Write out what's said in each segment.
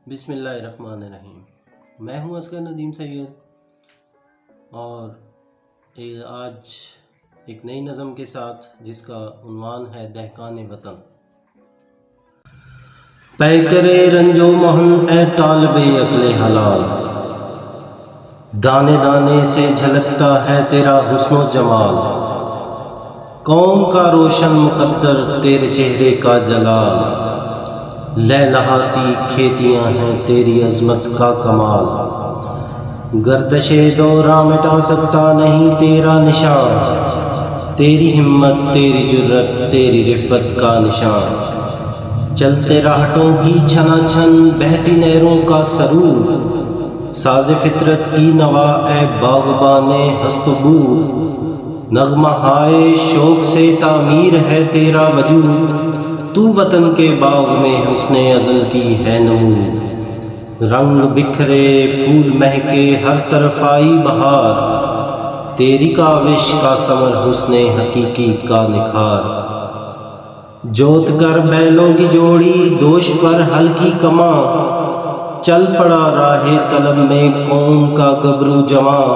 بسم اللہ الرحمن الرحیم۔ میں ہوں اصغر ندیم سید اور آج ایک نئی نظم کے ساتھ جس کا عنوان ہے دہقان وطن۔ پیکرے رنجو مہن اے طالب عقل حلال، دانے دانے سے جھلکتا ہے تیرا حسن و جمال، قوم کا روشن مقدر تیرے چہرے کا جلال، لہلہاتی کھیتیاں ہیں تیری عظمت کا کمال، گردش دورہ مٹا سکتا نہیں تیرا نشان، تیری ہمت تیری جرت تیری رفت کا نشان، چلتے راہٹوں کی چھنا چھن بہتی نہروں کا سرور، ساز فطرت کی نوا اے باغبان ہست و بو، نغمہ ہائے شوق سے تعمیر ہے تیرا وجود، تو وطن کے باغ میں حسن ازل کی ہے نمود، رنگ بکھرے پھول مہکے ہر طرف آئی بہار، تیری کاوش کا ثمر حسن حقیقی کا نکھار، جوت کر بیلوں کی جوڑی دوش پر ہلکی کماں، چل پڑا راہ طلب میں قوم کا گبرو جواں،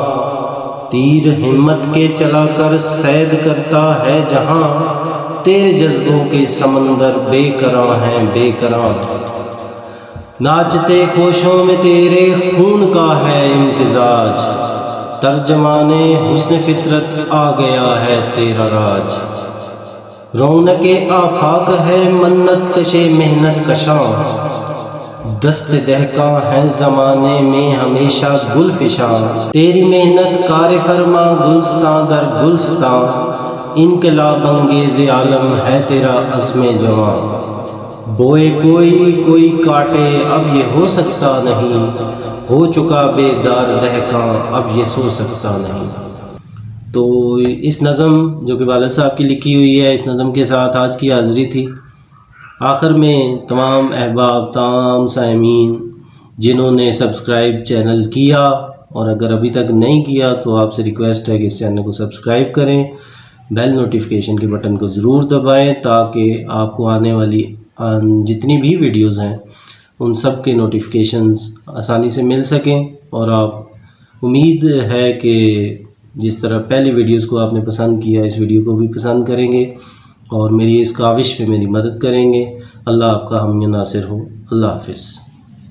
تیر ہمت کے چلا کر صید کرتا ہے جہاں، تیرے جذبوں کے سمندر بے کراں ہیں بے کراں، ناچتے خوشوں میں تیرے خون کا ہے امتزاج، ترجمان حسن فطرت آ گیا ہے تیرا راج، رونق آفاق ہے منت کشے محنت کشاں، دست دہقاں ہیں زمانے میں ہمیشہ گل فشاں، تیری محنت کار فرما گلستاں در گلستاں، انقلاب انگیز عالم ہے تیرا عزم جواں، بوئے کوئی کاٹے اب یہ ہو سکتا نہیں، ہو چکا بیدار دہقاں اب یہ سو سکتا نہیں۔ تو اس نظم جو کہ والد صاحب کی لکھی ہوئی ہے، اس نظم کے ساتھ آج کی حاضری تھی۔ آخر میں تمام احباب تمام سامعین جنہوں نے سبسکرائب چینل کیا اور اگر ابھی تک نہیں کیا تو آپ سے ریکویسٹ ہے کہ اس چینل کو سبسکرائب کریں، بیل نوٹیفیکیشن کے بٹن کو ضرور دبائیں تاکہ آپ کو آنے والی جتنی بھی ویڈیوز ہیں ان سب کے نوٹیفیکیشنز آسانی سے مل سکیں، اور آپ امید ہے کہ جس طرح پہلی ویڈیوز کو آپ نے پسند کیا اس ویڈیو کو بھی پسند کریں گے اور میری اس کاوش پہ میری مدد کریں گے۔ اللہ آپ کا حامی ناصر ہو۔ اللہ حافظ۔